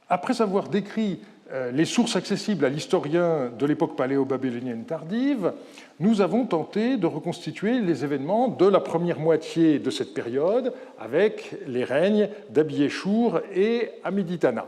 Après avoir décrit les sources accessibles à l'historien de l'époque paléo-babylonienne tardive, nous avons tenté de reconstituer les événements de la première moitié de cette période avec les règnes d'Abiéchour et Amiditana.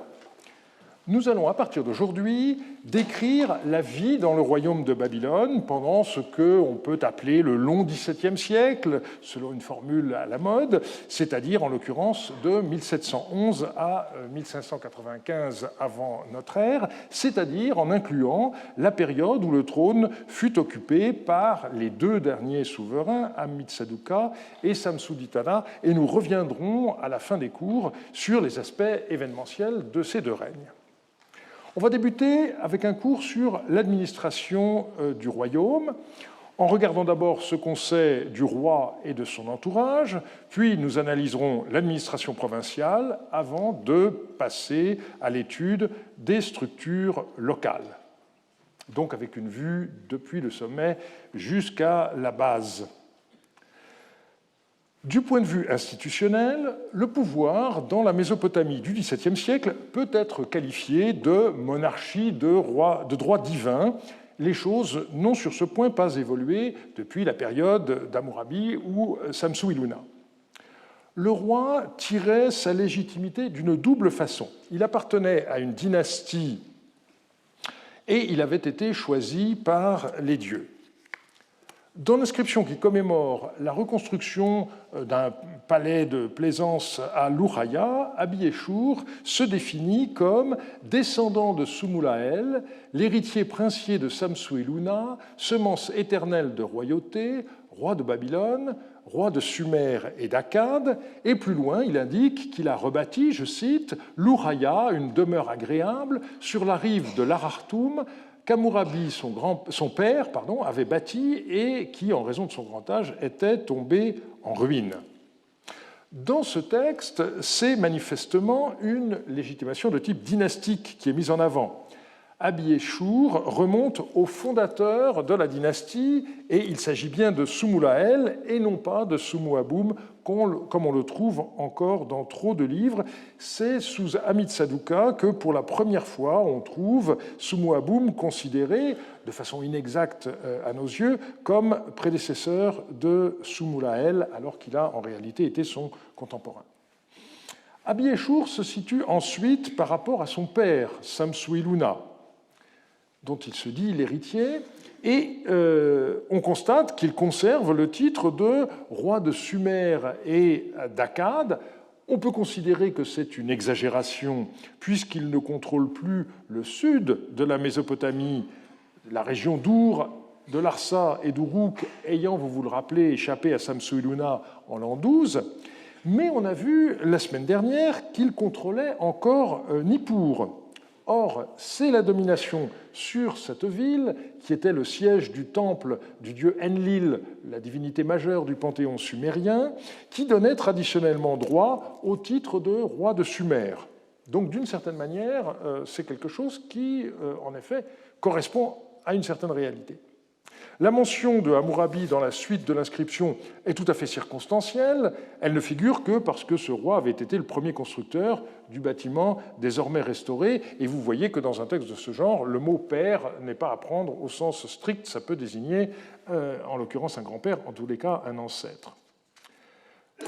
Nous allons, à partir d'aujourd'hui, décrire la vie dans le royaume de Babylone pendant ce qu'on peut appeler le long XVIIe siècle, selon une formule à la mode, c'est-à-dire en l'occurrence de 1711 à 1595 avant notre ère, c'est-à-dire en incluant la période où le trône fut occupé par les deux derniers souverains, Ammitsaduqa et Samsu-Ditana, et nous reviendrons à la fin des cours sur les aspects événementiels de ces deux règnes. On va débuter avec un cours sur l'administration du royaume, en regardant d'abord ce qu'on sait du roi et de son entourage, puis nous analyserons l'administration provinciale avant de passer à l'étude des structures locales, donc avec une vue depuis le sommet jusqu'à la base. Du point de vue institutionnel, le pouvoir dans la Mésopotamie du XVIIe siècle peut être qualifié de monarchie de droit divin. Les choses n'ont sur ce point pas évolué depuis la période d'Hammurabi ou Samsu-Iluna. Le roi tirait sa légitimité d'une double façon. Il appartenait à une dynastie et il avait été choisi par les dieux. Dans l'inscription qui commémore la reconstruction d'un palais de plaisance à l'Uraya, Abiéchour se définit comme descendant de Sumulael, l'héritier princier de Samsu-Iluna, semence éternelle de royauté, roi de Babylone, roi de Sumer et d'Akkad, et plus loin, il indique qu'il a rebâti, je cite, l'Uraya, une demeure agréable, sur la rive de l'Arartoum, qu'Hammurabi, son père, avait bâti et qui, en raison de son grand âge, était tombé en ruine. Dans ce texte, c'est manifestement une légitimation de type dynastique qui est mise en avant. Abiéchour remonte au fondateur de la dynastie et il s'agit bien de Sumulael et non pas de Sumuabum, comme on le trouve encore dans trop de livres. C'est sous Ammitsaduqa que pour la première fois on trouve Sumuabum considéré, de façon inexacte à nos yeux, comme prédécesseur de Sumulael, alors qu'il a en réalité été son contemporain. Abiéchour se situe ensuite par rapport à son père, Samsu-Iluna, dont il se dit l'héritier, et on constate qu'il conserve le titre de roi de Sumer et d'Akkad. On peut considérer que c'est une exagération, puisqu'il ne contrôle plus le sud de la Mésopotamie, la région d'Our, de Larsa et d'Uruk, ayant, vous vous le rappelez, échappé à Samsu-Iluna en l'an 12, mais on a vu la semaine dernière qu'il contrôlait encore Nippur. Or, c'est la domination sur cette ville, qui était le siège du temple du dieu Enlil, la divinité majeure du panthéon sumérien, qui donnait traditionnellement droit au titre de roi de Sumer. Donc, d'une certaine manière, c'est quelque chose qui, en effet, correspond à une certaine réalité. La mention de Hammurabi dans la suite de l'inscription est tout à fait circonstancielle. Elle ne figure que parce que ce roi avait été le premier constructeur du bâtiment désormais restauré. Et vous voyez que dans un texte de ce genre, le mot père n'est pas à prendre au sens strict. Ça peut désigner, en l'occurrence, un grand-père, en tous les cas, un ancêtre.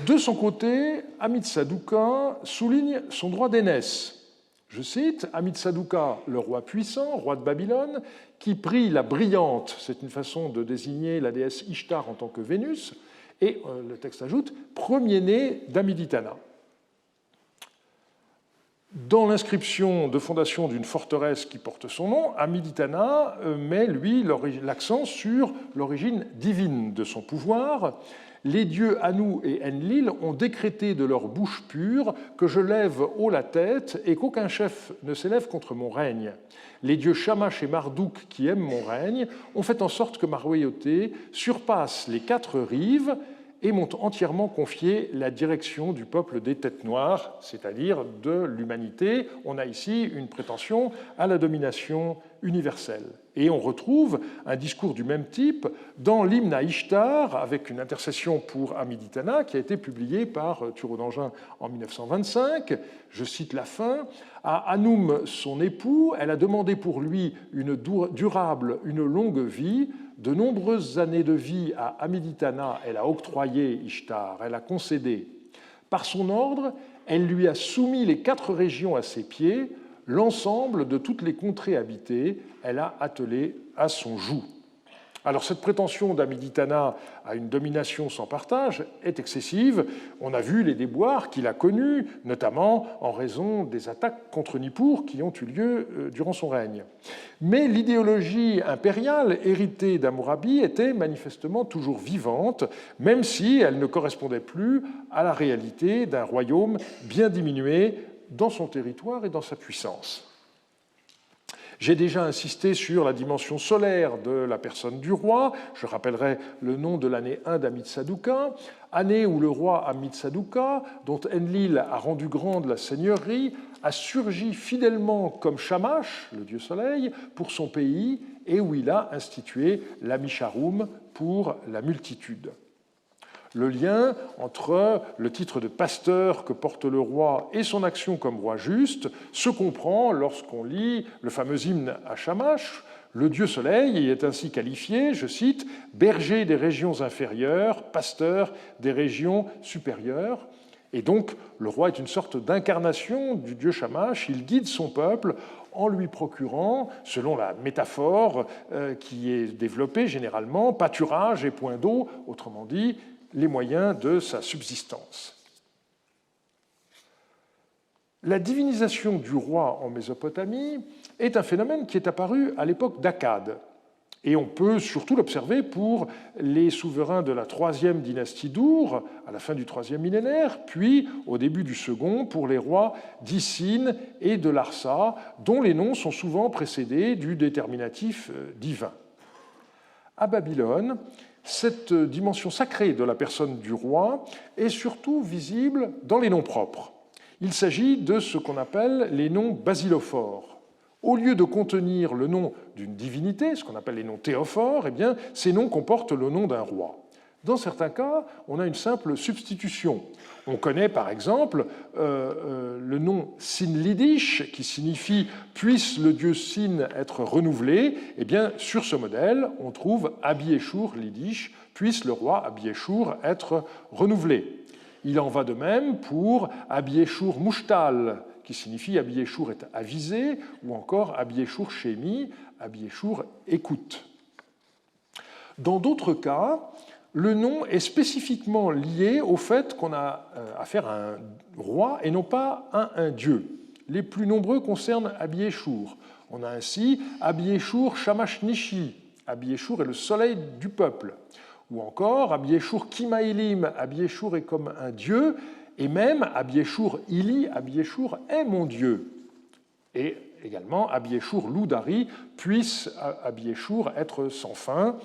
De son côté, Ammitsaduqa souligne son droit d'aînesse. Je cite, Ammitsaduqa, le roi puissant, roi de Babylone, qui prit la brillante, c'est une façon de désigner la déesse Ishtar en tant que Vénus, et le texte ajoute, premier-né d'Amiditana. Dans l'inscription de fondation d'une forteresse qui porte son nom, Amiditana met, lui, l'accent sur l'origine divine de son pouvoir. Les dieux Anu et Enlil ont décrété de leur bouche pure que je lève haut la tête et qu'aucun chef ne s'élève contre mon règne. Les dieux Shamash et Marduk, qui aiment mon règne, ont fait en sorte que ma royauté surpasse les 4 rives et m'ont entièrement confié la direction du peuple des têtes noires, c'est-à-dire de l'humanité. On a ici une prétention à la domination universelle. Et on retrouve un discours du même type dans l'hymne à Ishtar, avec une intercession pour Amiditana, qui a été publiée par Thureau d'Angin en 1925. Je cite la fin. À Hanoum, son époux, elle a demandé pour lui une durable, une longue vie. De nombreuses années de vie à Amiditana, elle a octroyé Ishtar, elle a concédé. Par son ordre, elle lui a soumis les 4 régions à ses pieds, l'ensemble de toutes les contrées habitées, elle a attelé à son joug. Alors cette prétention d'Amiditana à une domination sans partage est excessive. On a vu les déboires qu'il a connus, notamment en raison des attaques contre Nippur qui ont eu lieu durant son règne. Mais l'idéologie impériale héritée d'Hammurabi était manifestement toujours vivante, même si elle ne correspondait plus à la réalité d'un royaume bien diminué dans son territoire et dans sa puissance. J'ai déjà insisté sur la dimension solaire de la personne du roi. Je rappellerai le nom de l'année 1 d'Amit-Saduqa, année où le roi Amit-Saduqa, dont Enlil a rendu grande la seigneurie, a surgi fidèlement comme Shamash, le dieu soleil, pour son pays, et où il a institué l'Amisharum pour la multitude. Le lien entre le titre de pasteur que porte le roi et son action comme roi juste se comprend lorsqu'on lit le fameux hymne à Shamash. Le dieu soleil y est ainsi qualifié, je cite, « berger des régions inférieures, pasteur des régions supérieures ». Et donc, le roi est une sorte d'incarnation du dieu Shamash. Il guide son peuple en lui procurant, selon la métaphore qui est développée généralement, pâturage et point d'eau, autrement dit, les moyens de sa subsistance. La divinisation du roi en Mésopotamie est un phénomène qui est apparu à l'époque d'Akkad. Et on peut surtout l'observer pour les souverains de la 3e dynastie d'Ur, à la fin du 3e millénaire, puis au début du 2e pour les rois d'Issine et de Larsa, dont les noms sont souvent précédés du déterminatif divin. À Babylone, cette dimension sacrée de la personne du roi est surtout visible dans les noms propres. Il s'agit de ce qu'on appelle les noms basilophores. Au lieu de contenir le nom d'une divinité, ce qu'on appelle les noms théophores, eh bien, ces noms comportent le nom d'un roi. Dans certains cas, on a une simple substitution. On connaît par exemple le nom Sin-Lidish, qui signifie « puisse le dieu Sin être renouvelé ». Eh bien, sur ce modèle, on trouve Abi-Eshur-Lidish, « puisse le roi Abi-Eshur être renouvelé ». Il en va de même pour Abi-Eshur-Mushtal, qui signifie « Abi-Eshur est avisé », ou encore Abi-Eshur-Shemi, « Abi-Eshur écoute ». Dans d'autres cas, le nom est spécifiquement lié au fait qu'on a affaire à un roi et non pas à un dieu. Les plus nombreux concernent Abi-Eshur. On a ainsi Abi-Eshur Shamash-Nishi, Abi-Eshur est le soleil du peuple. Ou encore Abi-Eshur Kimaïlim, Abi-Eshur est comme un dieu, et même Abi-Eshur Ili, Abi-Eshur est mon dieu. Et également Abi-Eshur Loudari, puisse Abi-Eshur être sans fin.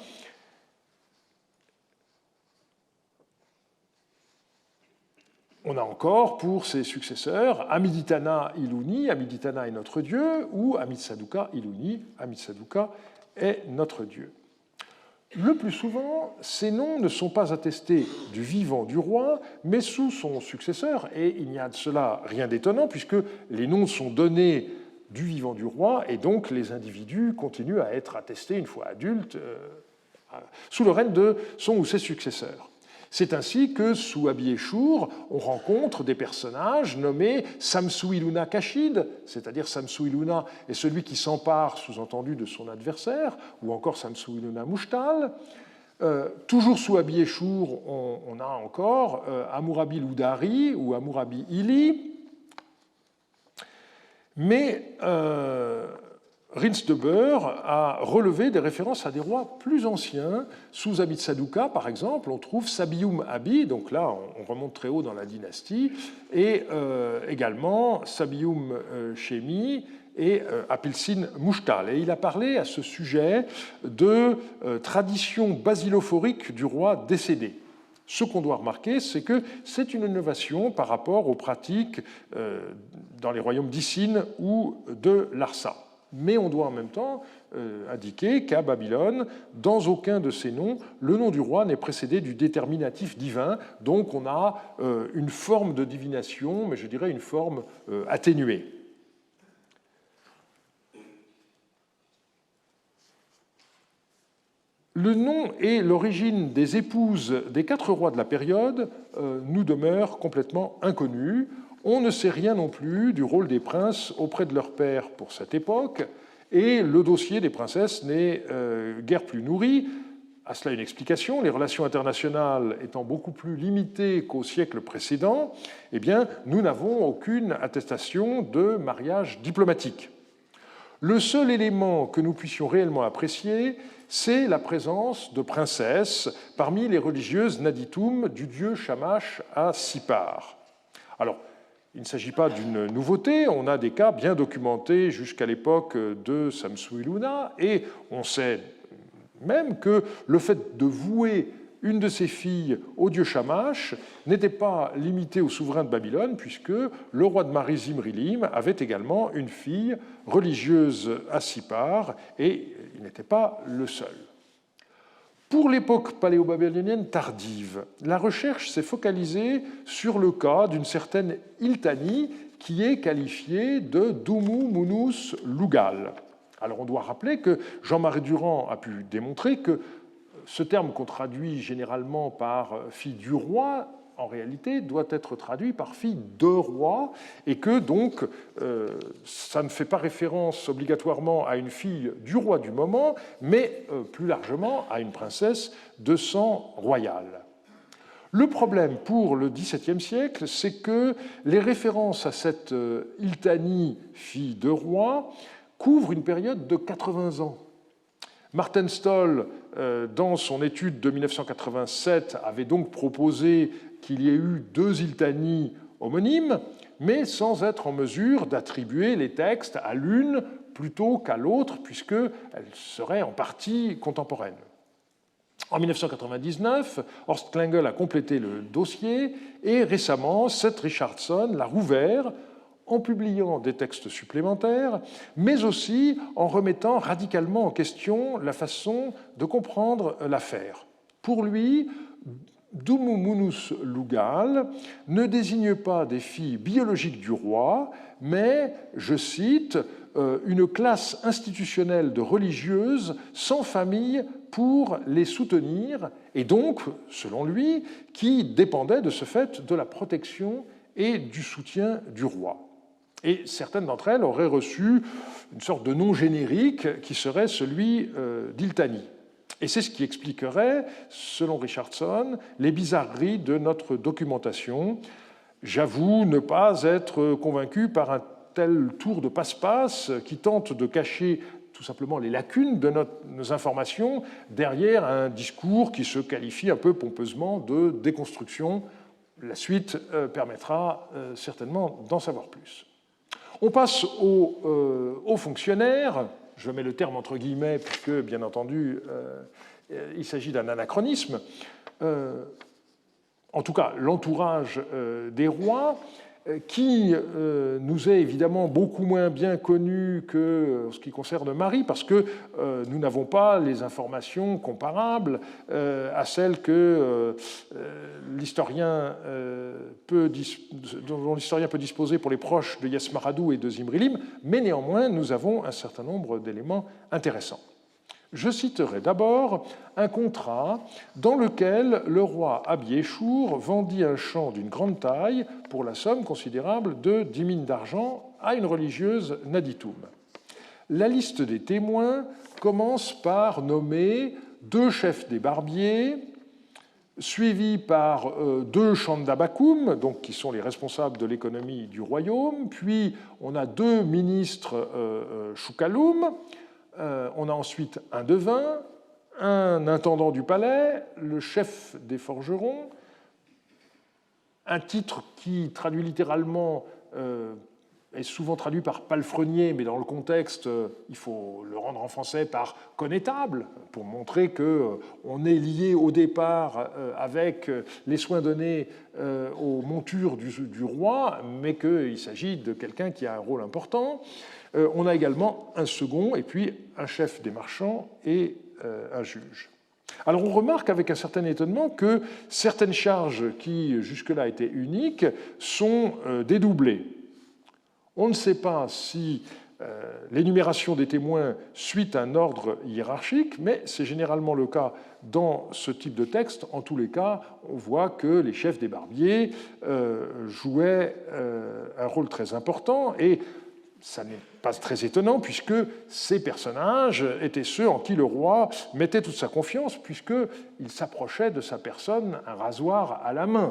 On a encore pour ses successeurs Amiditana Iluni, Amiditana est notre dieu, ou Amit-Saduqa Iluni, Amit-Saduqa est notre dieu. Le plus souvent, ces noms ne sont pas attestés du vivant du roi, mais sous son successeur, et il n'y a de cela rien d'étonnant, puisque les noms sont donnés du vivant du roi, et donc les individus continuent à être attestés une fois adultes sous le règne de son ou ses successeurs. C'est ainsi que, sous Abi-Eshur, on rencontre des personnages nommés Samsu-Iluna Kashid, c'est-à-dire Samsu-Iluna est celui qui s'empare, sous-entendu, de son adversaire, ou encore Samsu-Iluna Mushtal. Toujours sous Abi-Eshur, on a encore Hammurabi Loudari ou Hammurabi Ili. Mais Rins de Beurre a relevé des références à des rois plus anciens. Sous Amit-Saduqa, par exemple, on trouve Sabium Abi, donc là on remonte très haut dans la dynastie, et également Sabium Shemi et Apilsin Mushtal. Et il a parlé à ce sujet de tradition basilophorique du roi décédé. Ce qu'on doit remarquer, c'est que c'est une innovation par rapport aux pratiques dans les royaumes d'Issine ou de Larsa. Mais on doit en même temps indiquer qu'à Babylone, dans aucun de ces noms, le nom du roi n'est précédé du déterminatif divin. Donc on a une forme de divination, mais je dirais une forme atténuée. Le nom et l'origine des épouses des 4 rois de la période nous demeurent complètement inconnus. On ne sait rien non plus du rôle des princes auprès de leur père pour cette époque, et le dossier des princesses n'est guère plus nourri. À cela une explication, les relations internationales étant beaucoup plus limitées qu'au siècle précédent, eh bien, nous n'avons aucune attestation de mariage diplomatique. Le seul élément que nous puissions réellement apprécier, c'est la présence de princesses parmi les religieuses Naditum du dieu Shamash à Sippar. Alors, il ne s'agit pas d'une nouveauté, on a des cas bien documentés jusqu'à l'époque de Samsu-Iluna, et on sait même que le fait de vouer une de ses filles au dieu Shamash n'était pas limité au souverain de Babylone, puisque le roi de Mari Zimrilim avait également une fille religieuse à Sippar, et il n'était pas le seul. Pour l'époque paléo-babylonienne tardive, la recherche s'est focalisée sur le cas d'une certaine Iltani qui est qualifiée de Dumu Munus Lugal. Alors on doit rappeler que Jean-Marie Durand a pu démontrer que ce terme qu'on traduit généralement par fille du roi, en réalité, doit être traduit par fille de roi, et que donc ça ne fait pas référence obligatoirement à une fille du roi du moment, mais plus largement à une princesse de sang royal. Le problème pour le XVIIe siècle, c'est que les références à cette Iltani, fille de roi, couvrent une période de 80 ans. Martin Stoll, dans son étude de 1987, avait donc proposé qu'il y ait eu 2 Iltani homonymes, mais sans être en mesure d'attribuer les textes à l'une plutôt qu'à l'autre, puisqu'elles seraient en partie contemporaines. En 1999, Horst Klengel a complété le dossier, et récemment, Seth Richardson l'a rouvert en publiant des textes supplémentaires, mais aussi en remettant radicalement en question la façon de comprendre l'affaire. Pour lui, Dumu Munus Lugal ne désigne pas des filles biologiques du roi, mais, je cite, une classe institutionnelle de religieuses sans famille pour les soutenir, et donc, selon lui, qui dépendait de ce fait de la protection et du soutien du roi. Et certaines d'entre elles auraient reçu une sorte de nom générique qui serait celui d'Iltani. Et c'est ce qui expliquerait, selon Richardson, les bizarreries de notre documentation. J'avoue ne pas être convaincu par un tel tour de passe-passe qui tente de cacher tout simplement les lacunes de nos informations derrière un discours qui se qualifie un peu pompeusement de déconstruction. La suite permettra certainement d'en savoir plus. On passe aux fonctionnaires. Je mets le terme entre guillemets, puisque, bien entendu, il s'agit d'un anachronisme. En tout cas, l'entourage des rois, qui nous est évidemment beaucoup moins bien connu que ce qui concerne Marie, parce que nous n'avons pas les informations comparables à celles que dont l'historien peut disposer pour les proches de Yesmaradou et de Zimrilim, mais néanmoins, nous avons un certain nombre d'éléments intéressants. Je citerai d'abord un contrat dans lequel le roi Abiéchour vendit un champ d'une grande taille pour la somme considérable de 10 mines d'argent à une religieuse Naditum. La liste des témoins commence par nommer 2 chefs des barbiers, suivis par 2 Chandabakum, donc qui sont les responsables de l'économie du royaume, puis on a 2 ministres Choukalum. On a ensuite un devin, un intendant du palais, le chef des forgerons, un titre qui traduit littéralement est souvent traduit par palefrenier, mais dans le contexte, il faut le rendre en français par connétable, pour montrer qu'on est lié au départ avec les soins donnés aux montures du roi, mais qu'il s'agit de quelqu'un qui a un rôle important. On a également un second, et puis un chef des marchands et un juge. Alors on remarque avec un certain étonnement que certaines charges qui jusque-là étaient uniques sont dédoublées. On ne sait pas si l'énumération des témoins suit un ordre hiérarchique, mais c'est généralement le cas dans ce type de texte. En tous les cas, on voit que les chefs des barbiers jouaient un rôle très important, et ça n'est pas très étonnant, puisque ces personnages étaient ceux en qui le roi mettait toute sa confiance, puisqu'il s'approchait de sa personne un rasoir à la main.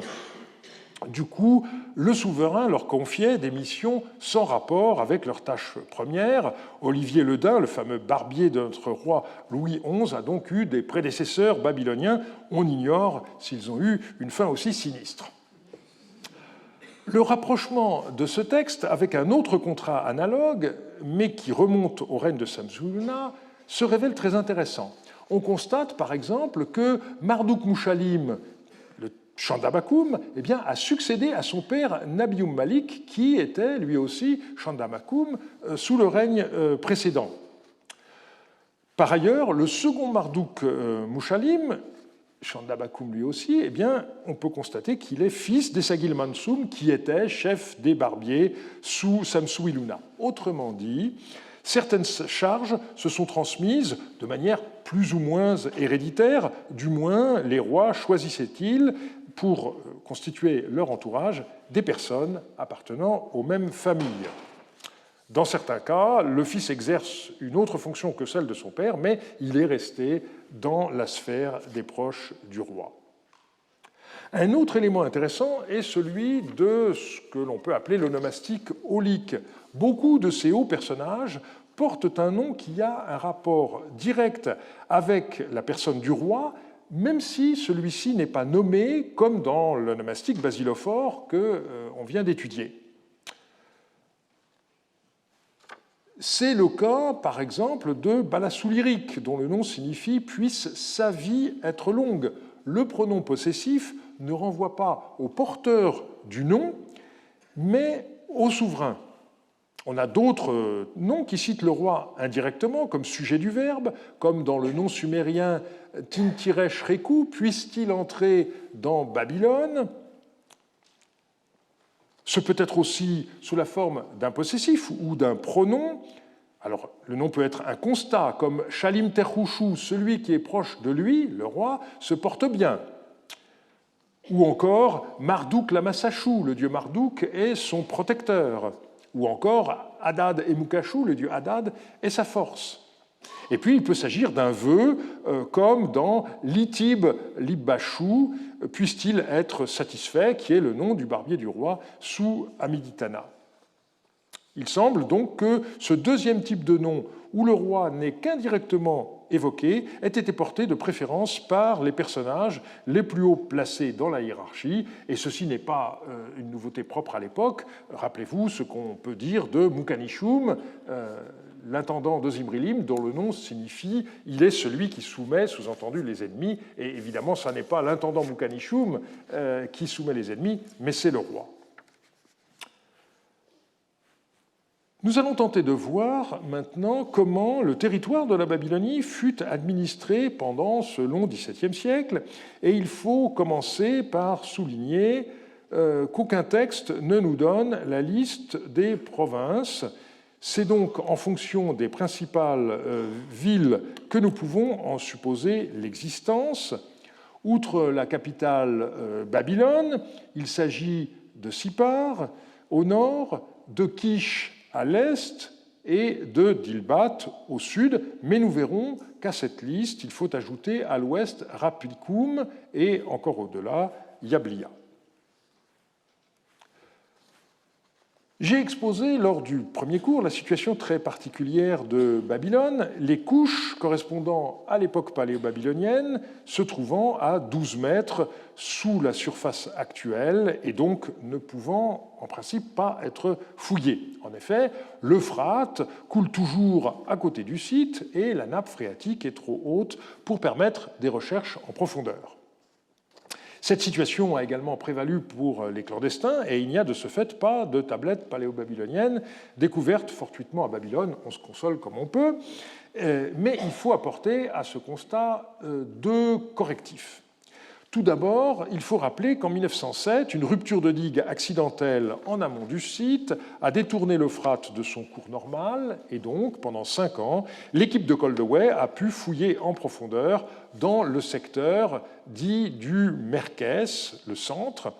Du coup, le souverain leur confiait des missions sans rapport avec leur tâche première. Olivier le Daim, le fameux barbier de notre roi Louis XI, a donc eu des prédécesseurs babyloniens. On ignore s'ils ont eu une fin aussi sinistre. Le rapprochement de ce texte avec un autre contrat analogue, mais qui remonte au règne de Samsu-Iluna, se révèle très intéressant. On constate par exemple que Marduk-Muchalim, le Chandabakum, a succédé à son père Nabium-Malik, qui était lui aussi Chandabakum sous le règne précédent. Par ailleurs, le second Marduk-Muchalim, Chandabakum lui aussi, on peut constater qu'il est fils d'Essagil Mansum, qui était chef des barbiers sous Samsu-Iluna. Autrement dit, certaines charges se sont transmises de manière plus ou moins héréditaire, du moins les rois choisissaient-ils, pour constituer leur entourage, des personnes appartenant aux mêmes familles. Dans certains cas, le fils exerce une autre fonction que celle de son père, mais il est resté dans la sphère des proches du roi. Un autre élément intéressant est celui de ce que l'on peut appeler l'onomastique aulique. Beaucoup de ces hauts personnages portent un nom qui a un rapport direct avec la personne du roi, même si celui-ci n'est pas nommé, comme dans l'onomastique basilophore qu'on vient d'étudier. C'est le cas, par exemple, de Balassouliric, dont le nom signifie « puisse sa vie être longue ». Le pronom possessif ne renvoie pas au porteur du nom, mais au souverain. On a d'autres noms qui citent le roi indirectement, comme sujet du verbe, comme dans le nom sumérien Tintiresh Reku, puisse-t-il entrer dans Babylone ? Ce peut être aussi sous la forme d'un possessif ou d'un pronom. Alors, le nom peut être un constat, comme Shalim Terhushu, celui qui est proche de lui, le roi, se porte bien. Ou encore Marduk Lamassachou, le dieu Marduk est son protecteur. Ou encore Hadad et Mukashu, le dieu Hadad, est sa force. Et puis, il peut s'agir d'un vœu, comme dans Litib Libbachou, puisse-t-il être satisfait, qui est le nom du barbier du roi sous Amiditana. Il semble donc que ce deuxième type de nom, où le roi n'est qu'indirectement évoqué, ait été porté de préférence par les personnages les plus haut placés dans la hiérarchie, et ceci n'est pas une nouveauté propre à l'époque. Rappelez-vous ce qu'on peut dire de Mukanishum, l'intendant de Zimrilim, dont le nom signifie « il est celui qui soumet », sous-entendu, les ennemis. Et évidemment, ce n'est pas l'intendant Mukanishum qui soumet les ennemis, mais c'est le roi. Nous allons tenter de voir maintenant comment le territoire de la Babylonie fut administré pendant ce long XVIIe siècle. Et il faut commencer par souligner qu'aucun texte ne nous donne la liste des provinces. C'est donc en fonction des principales villes que nous pouvons en supposer l'existence. Outre la capitale Babylone, il s'agit de Sippar au nord, de Kish à l'est et de Dilbat au sud, mais nous verrons qu'à cette liste, il faut ajouter à l'ouest Rapilkoum et encore au-delà Yablia. J'ai exposé lors du premier cours la situation très particulière de Babylone, les couches correspondant à l'époque paléo-babylonienne se trouvant à 12 mètres sous la surface actuelle et donc ne pouvant en principe pas être fouillées. En effet, l'Euphrate coule toujours à côté du site et la nappe phréatique est trop haute pour permettre des recherches en profondeur. Cette situation a également prévalu pour les clandestins et il n'y a de ce fait pas de tablettes paléo-babyloniennes découvertes fortuitement à Babylone. On se console comme on peut, mais il faut apporter à ce constat deux correctifs. Tout d'abord, il faut rappeler qu'en 1907, une rupture de digue accidentelle en amont du site a détourné l'Euphrate de son cours normal et donc, pendant 5 ans, l'équipe de Coldaway a pu fouiller en profondeur dans le secteur dit du Merkès, le centre.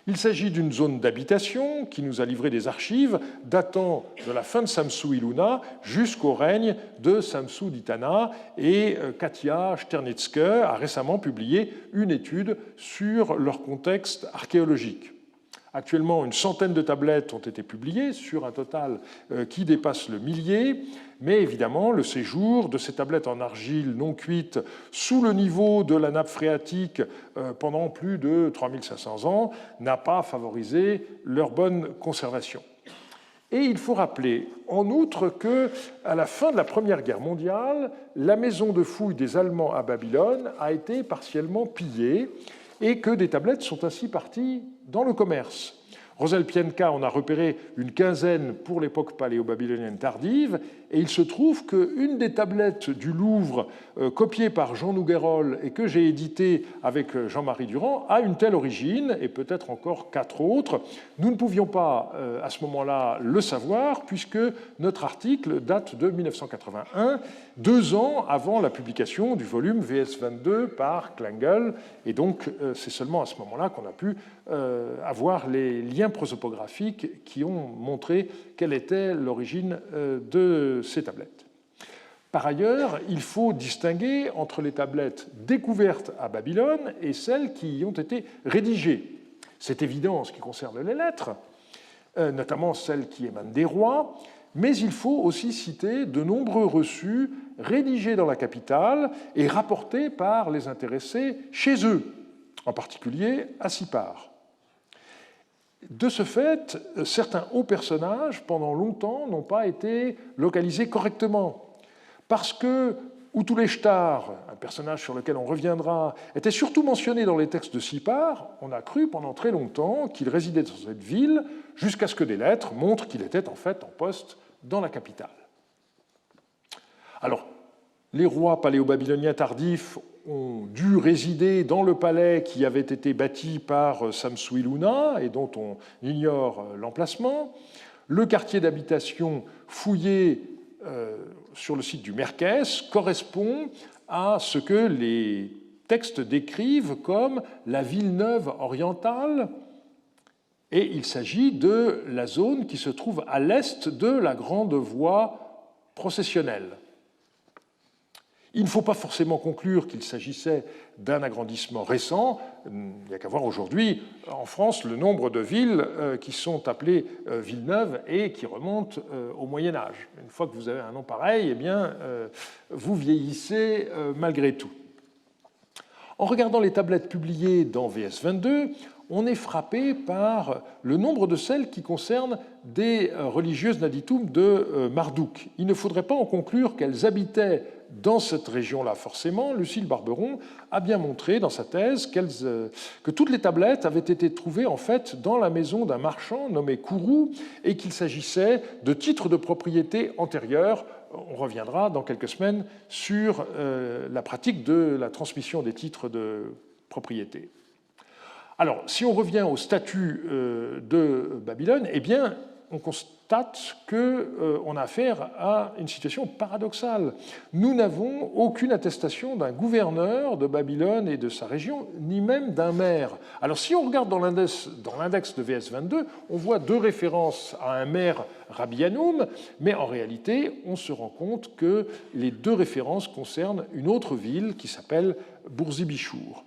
Il s'agit d'une zone d'habitation qui nous a livré des archives datant de la fin de Samsu-Iluna jusqu'au règne de Samsu-Ditana et Katia Sternitske a récemment publié une étude sur leur contexte archéologique. Actuellement, une centaine de tablettes ont été publiées sur un total qui dépasse le millier, mais évidemment, le séjour de ces tablettes en argile non cuite sous le niveau de la nappe phréatique pendant plus de 3500 ans n'a pas favorisé leur bonne conservation. Et il faut rappeler en outre qu'à la fin de la Première Guerre mondiale, la maison de fouilles des Allemands à Babylone a été partiellement pillée et que des tablettes sont ainsi parties dans le commerce. Rosel Pienka en a repéré une quinzaine pour l'époque paléo-babylonienne tardive, et il se trouve qu'une des tablettes du Louvre, copiée par Jean Nouguerol et que j'ai éditée avec Jean-Marie Durand, a une telle origine, et peut-être encore 4 autres. Nous ne pouvions pas, à ce moment-là, le savoir, puisque notre article date de 1981, 2 ans avant la publication du volume VS22 par Klengel, et donc c'est seulement à ce moment-là qu'on a pu avoir les liens prosopographiques qui ont montré quelle était l'origine de ces tablettes. Par ailleurs, il faut distinguer entre les tablettes découvertes à Babylone et celles qui y ont été rédigées. C'est évident en ce qui concerne les lettres, notamment celles qui émanent des rois, mais il faut aussi citer de nombreux reçus rédigés dans la capitale et rapportés par les intéressés chez eux, en particulier à Sippar. De ce fait, certains hauts personnages, pendant longtemps, n'ont pas été localisés correctement. Parce que Utuleshtar, un personnage sur lequel on reviendra, était surtout mentionné dans les textes de Sippar, on a cru pendant très longtemps qu'il résidait dans cette ville, jusqu'à ce que des lettres montrent qu'il était en fait en poste dans la capitale. Alors, les rois paléo-babyloniens tardifs ont dû résider dans le palais qui avait été bâti par Samsu-Iluna et dont on ignore l'emplacement. Le quartier d'habitation fouillé sur le site du Merkès correspond à ce que les textes décrivent comme la Villeneuve orientale, et il s'agit de la zone qui se trouve à l'est de la grande voie processionnelle. Il ne faut pas forcément conclure qu'il s'agissait d'un agrandissement récent. Il n'y a qu'à voir aujourd'hui en France le nombre de villes qui sont appelées Villeneuve et qui remontent au Moyen Âge. Une fois que vous avez un nom pareil, eh bien, vous vieillissez malgré tout. En regardant les tablettes publiées dans VS22, on est frappé par le nombre de celles qui concernent des religieuses naditum de Marduk. Il ne faudrait pas en conclure qu'elles habitaient dans cette région-là forcément. Lucile Barberon a bien montré dans sa thèse que toutes les tablettes avaient été trouvées en fait dans la maison d'un marchand nommé Kourou et qu'il s'agissait de titres de propriété antérieurs. On reviendra dans quelques semaines sur la pratique de la transmission des titres de propriété. Alors, si on revient au statut de Babylone, eh bien, on constate qu'on a affaire à une situation paradoxale. Nous n'avons aucune attestation d'un gouverneur de Babylone et de sa région, ni même d'un maire. Alors, si on regarde dans l'index de VS22, on voit 2 références à un maire Rabbi Hanoum, mais en réalité, on se rend compte que les 2 références concernent une autre ville qui s'appelle Bourzi-Bichour.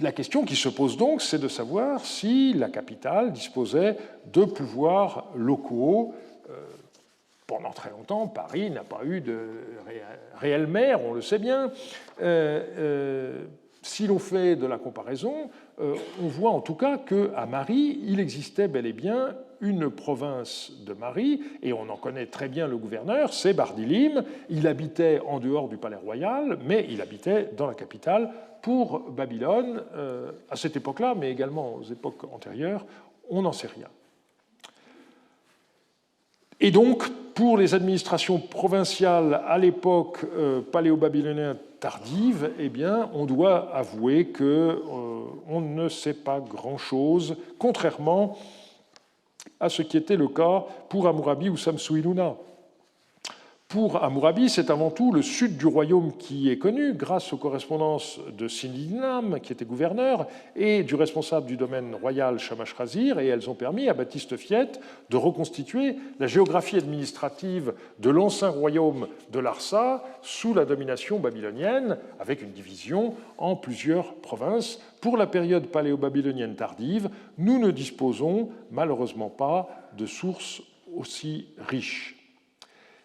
La question qui se pose donc, c'est de savoir si la capitale disposait de pouvoirs locaux. Pendant très longtemps, Paris n'a pas eu de réel maire, on le sait bien. Si l'on fait de la comparaison, on voit en tout cas qu'à Mari, il existait bel et bien une province de Mari, et on en connaît très bien le gouverneur, c'est Bardilim. Il habitait en dehors du palais royal, mais il habitait dans la capitale pour Babylone, à cette époque-là, mais également aux époques antérieures, on n'en sait rien. Et donc, pour les administrations provinciales à l'époque paléo-babylonienne tardive, eh bien, on doit avouer qu'on ne sait pas grand-chose, contrairement à ce qui était le cas pour Hammurabi ou Samsu-Iluna. Pour Hammurabi, c'est avant tout le sud du royaume qui est connu, grâce aux correspondances de Sindinam, qui était gouverneur, et du responsable du domaine royal Shamash-Razir, et elles ont permis à Baptiste Fiette de reconstituer la géographie administrative de l'ancien royaume de Larsa sous la domination babylonienne, avec une division en plusieurs provinces. Pour la période paléo-babylonienne tardive, nous ne disposons malheureusement pas de sources aussi riches.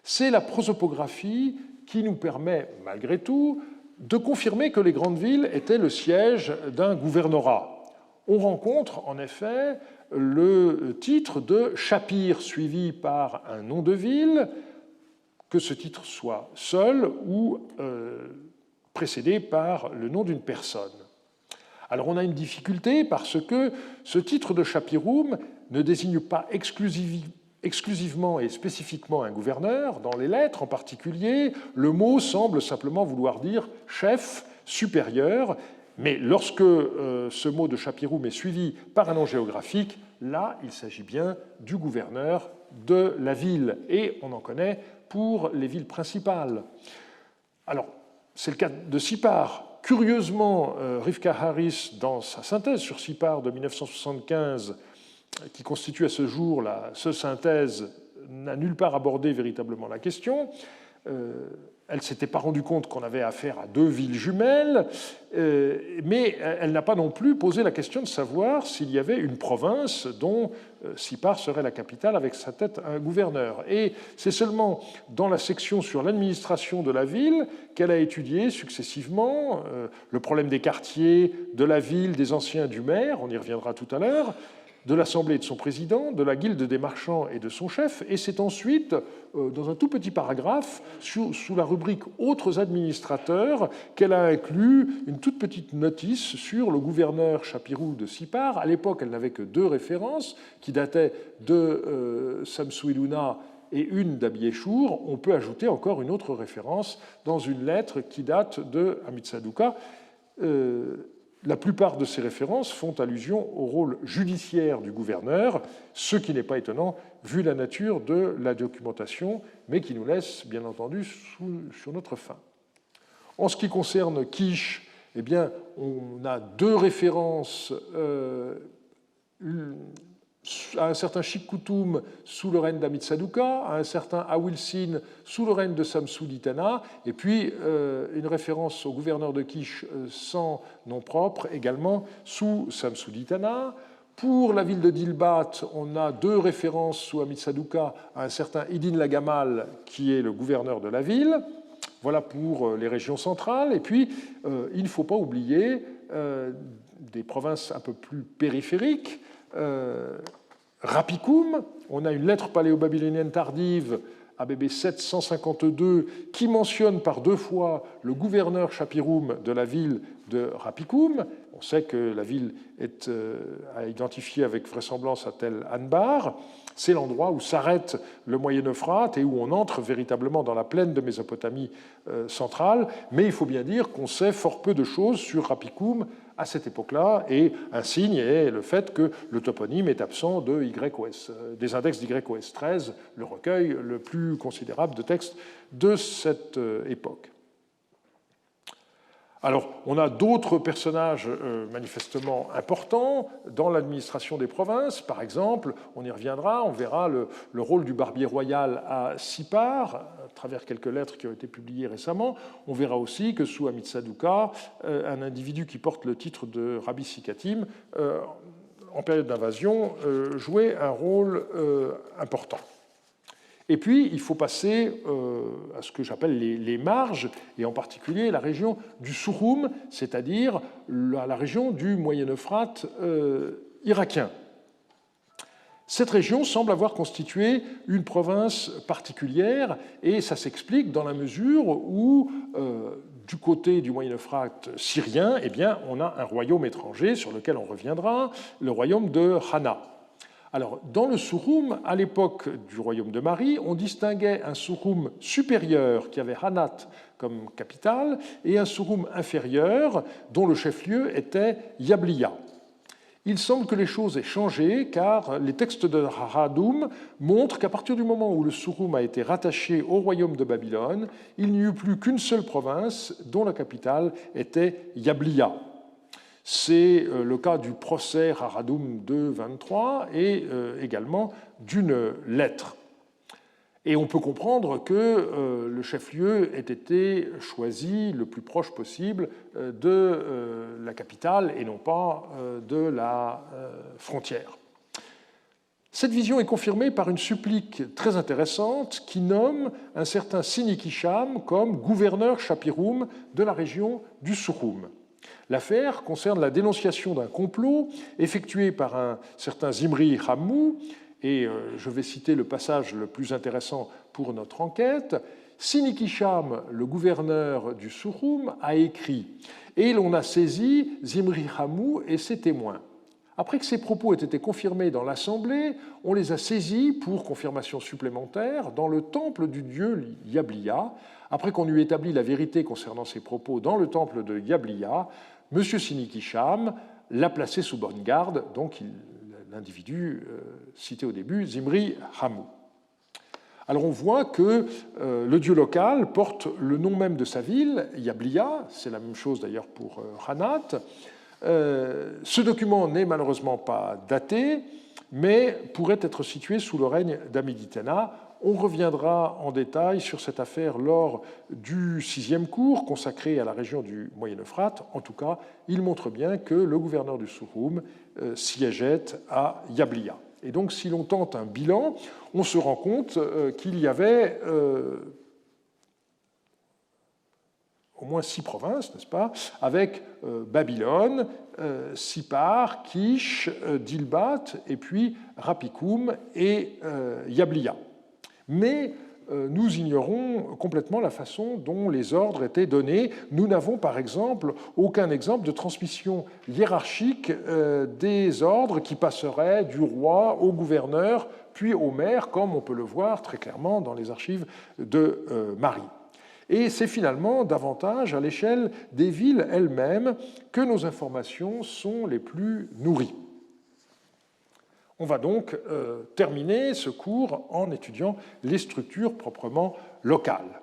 C'est la prosopographie qui nous permet, malgré tout, de confirmer que les grandes villes étaient le siège d'un gouvernorat. On rencontre en effet le titre de Shapir suivi par un nom de ville, que ce titre soit seul ou précédé par le nom d'une personne. Alors on a une difficulté parce que ce titre de Shapirum ne désigne pas exclusivement et spécifiquement un gouverneur. Dans les lettres en particulier, le mot semble simplement vouloir dire chef, supérieur, mais lorsque ce mot de Shapirum est suivi par un nom géographique, là, il s'agit bien du gouverneur de la ville, et on en connaît pour les villes principales. Alors, c'est le cas de Sipar. Curieusement, Rivka Harris, dans sa synthèse sur Sipar de 1975, qui constitue à ce jour la seule synthèse, n'a nulle part abordé véritablement la question. Elle ne s'était pas rendue compte qu'on avait affaire à deux villes jumelles, mais elle n'a pas non plus posé la question de savoir s'il y avait une province dont Sipar serait la capitale avec sa tête un gouverneur. Et c'est seulement dans la section sur l'administration de la ville qu'elle a étudié successivement le problème des quartiers, de la ville, des anciens du maire, on y reviendra tout à l'heure, de l'Assemblée et de son président, de la guilde des marchands et de son chef, et c'est ensuite, dans un tout petit paragraphe, sous la rubrique « Autres administrateurs », qu'elle a inclus une toute petite notice sur le gouverneur Shapirou de Sipar. À l'époque, elle n'avait que deux références, qui dataient de Samsu-Iluna et une d'Abieshur. On peut ajouter encore une autre référence dans une lettre qui date de Amitsaduka. La plupart de ces références font allusion au rôle judiciaire du gouverneur, ce qui n'est pas étonnant vu la nature de la documentation, mais qui nous laisse bien entendu sur notre faim. En ce qui concerne Kish, eh bien, on a deux références à un certain Shikkutum sous le règne d'Amitsaduka, à un certain Awilsin sous le règne de Samsu-Ditana, et puis une référence au gouverneur de Kish sans nom propre, également sous Samsu-Ditana. Pour la ville de Dilbat, on a deux références sous Amitsaduka à un certain Idin Lagamal, qui est le gouverneur de la ville. Voilà pour les régions centrales. Et puis, il ne faut pas oublier des provinces un peu plus périphériques. Rapicoum, on a une lettre paléo-babylonienne tardive, ABB 752, qui mentionne par deux fois le gouverneur Shapirum de la ville de Rapicoum. On sait que la ville est à identifier avec vraisemblance à Tel Anbar. C'est l'endroit où s'arrête le Moyen-Euphrate et où on entre véritablement dans la plaine de Mésopotamie centrale. Mais il faut bien dire qu'on sait fort peu de choses sur Rapicoum à cette époque-là, et un signe est le fait que le toponyme est absent de YOS, des index d'YOS 13, le recueil le plus considérable de textes de cette époque. Alors, on a d'autres personnages manifestement importants dans l'administration des provinces. Par exemple, on y reviendra, on verra le rôle du barbier royal à Sipar, à travers quelques lettres qui ont été publiées récemment. On verra aussi que sous Amitsaduqa, un individu qui porte le titre de Rabbi Sikatim, en période d'invasion, jouait un rôle important. Et puis, il faut passer à ce que j'appelle les marges, et en particulier la région du Souroum, c'est-à-dire la région du Moyen-Euphrate irakien. Cette région semble avoir constitué une province particulière, et ça s'explique dans la mesure où, du côté du Moyen-Euphrate syrien, eh bien, on a un royaume étranger sur lequel on reviendra, le royaume de Hana. Alors, dans le Souroum, à l'époque du royaume de Mari, on distinguait un Souroum supérieur qui avait Hanat comme capitale et un Souroum inférieur dont le chef-lieu était Yabliya. Il semble que les choses aient changé car les textes de Haradoum montrent qu'à partir du moment où le Souroum a été rattaché au royaume de Babylone, il n'y eut plus qu'une seule province dont la capitale était Yabliya. C'est le cas du procès Haradoum 2.23 et également d'une lettre. Et on peut comprendre que le chef-lieu ait été choisi le plus proche possible de la capitale et non pas de la frontière. Cette vision est confirmée par une supplique très intéressante qui nomme un certain Sinikisham comme gouverneur Shapiroum de la région du Souroum. L'affaire concerne la dénonciation d'un complot effectué par un certain Zimri Hammou, et je vais citer le passage le plus intéressant pour notre enquête. Sinikisham, le gouverneur du Souroum, a écrit « Et l'on a saisi Zimri Hammou et ses témoins. Après que ces propos aient été confirmés dans l'Assemblée, on les a saisis pour confirmation supplémentaire dans le temple du dieu Yabliya. Après qu'on eut établi la vérité concernant ces propos dans le temple de Yabliya, M. Sinikisham l'a placé sous bonne garde, donc l'individu cité au début, Zimri Hammou. Alors on voit que le dieu local porte le nom même de sa ville, Yabliya, c'est la même chose d'ailleurs pour Hanat. Ce document n'est malheureusement pas daté, mais pourrait être situé sous le règne d'Amiditana. On reviendra en détail sur cette affaire lors du 6e cours consacré à la région du Moyen-Euphrate. En tout cas, il montre bien que le gouverneur du Souroum siégeait à Yabliya. Et donc, si l'on tente un bilan, on se rend compte qu'il y avait au moins 6 provinces, n'est-ce pas, avec Babylone, Sipar, Kish, Dilbat, et puis Rapikoum et Yabliya. Mais nous ignorons complètement la façon dont les ordres étaient donnés. Nous n'avons par exemple aucun exemple de transmission hiérarchique des ordres qui passeraient du roi au gouverneur, puis au maire, comme on peut le voir très clairement dans les archives de Mari. Et c'est finalement davantage à l'échelle des villes elles-mêmes que nos informations sont les plus nourries. On va donc terminer ce cours en étudiant les structures proprement locales.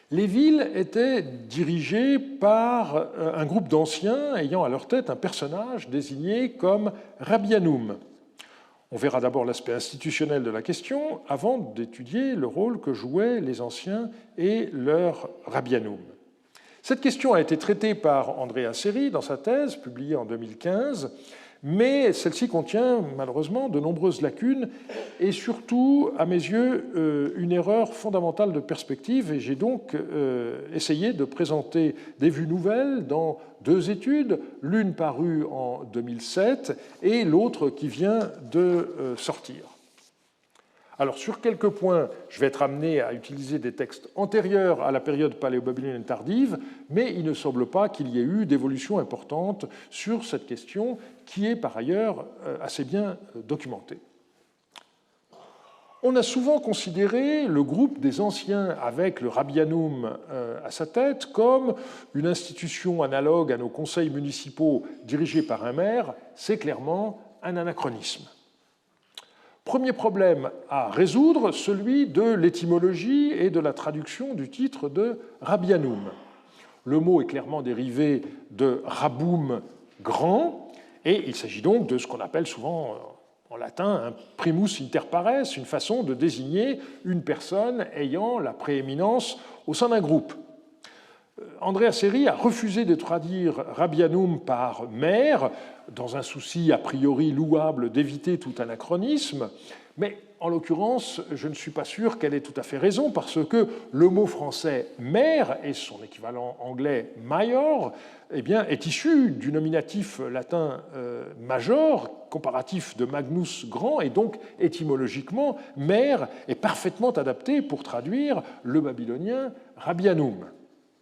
Les villes étaient dirigées par un groupe d'anciens ayant à leur tête un personnage désigné comme Rabbianoum. On verra d'abord l'aspect institutionnel de la question avant d'étudier le rôle que jouaient les anciens et leur Rabbianoum. Cette question a été traitée par Andrea Seri dans sa thèse publiée en 2015, mais celle-ci contient malheureusement de nombreuses lacunes et surtout, à mes yeux, une erreur fondamentale de perspective. Et j'ai donc essayé de présenter des vues nouvelles dans 2 études, l'une parue en 2007 et l'autre qui vient de sortir. Alors, sur quelques points, je vais être amené à utiliser des textes antérieurs à la période paléo-babylonienne tardive, mais il ne semble pas qu'il y ait eu d'évolution importante sur cette question, qui est par ailleurs assez bien documentée. On a souvent considéré le groupe des anciens avec le Rabbianoum à sa tête comme une institution analogue à nos conseils municipaux dirigés par un maire. C'est clairement un anachronisme. Premier problème à résoudre, celui de l'étymologie et de la traduction du titre de Rabbianoum. Le mot est clairement dérivé de raboum, grand, et il s'agit donc de ce qu'on appelle souvent en latin un primus inter pares, une façon de désigner une personne ayant la prééminence au sein d'un groupe. Andrea Seri a refusé de traduire Rabianum par mère, dans un souci a priori louable d'éviter tout anachronisme, mais en l'occurrence, je ne suis pas sûr qu'elle ait tout à fait raison, parce que le mot français mère et son équivalent anglais major eh bien, est issu du nominatif latin major, comparatif de magnus grand, et donc étymologiquement, mère est parfaitement adapté pour traduire le babylonien Rabianum.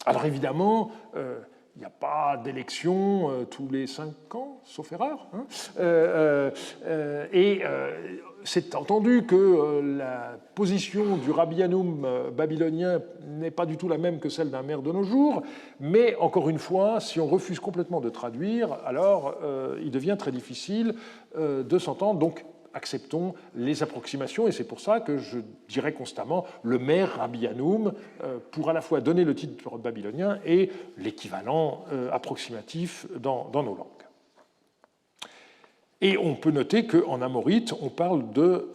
Alors évidemment, il n'y a pas d'élection tous les 5 ans, sauf erreur. C'est entendu que la position du Rabianum babylonien n'est pas du tout la même que celle d'un maire de nos jours, mais encore une fois, si on refuse complètement de traduire, alors il devient très difficile de s'entendre. Donc, acceptons les approximations, et c'est pour ça que je dirais constamment le maire Rabianum pour à la fois donner le titre babylonien et l'équivalent approximatif dans nos langues. Et on peut noter qu'en amorite, on parle de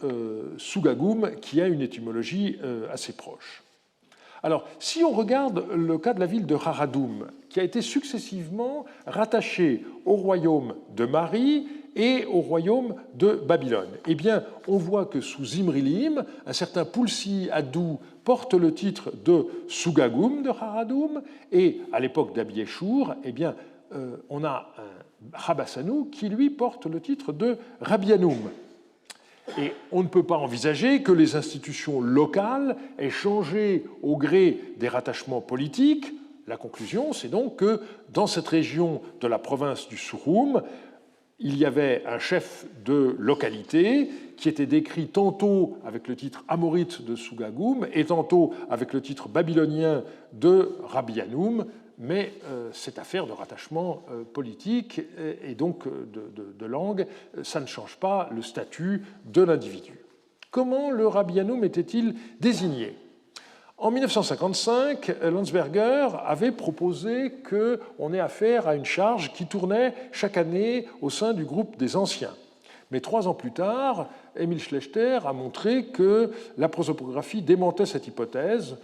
Sugagum, qui a une étymologie assez proche. Alors, si on regarde le cas de la ville de Raradoum, qui a été successivement rattachée au royaume de Mari et au royaume de Babylone, eh bien, on voit que sous Zimrilim, un certain Pulsi Adou porte le titre de Sugagum de Raradoum, et à l'époque d'Abieshur, eh bien, on a un Rabassanou qui, lui, porte le titre de Rabianum. Et on ne peut pas envisager que les institutions locales aient changé au gré des rattachements politiques. La conclusion, c'est donc que dans cette région de la province du Souroum, il y avait un chef de localité qui était décrit tantôt avec le titre amorite de Sugagum et tantôt avec le titre babylonien de Rabianum, mais cette affaire de rattachement politique et donc de langue, ça ne change pas le statut de l'individu. Comment le Rabianum était-il désigné ? En 1955, Landsberger avait proposé qu'on ait affaire à une charge qui tournait chaque année au sein du groupe des anciens. Mais 3 ans plus tard, Emil Schlechter a montré que la prosopographie démentait cette hypothèse.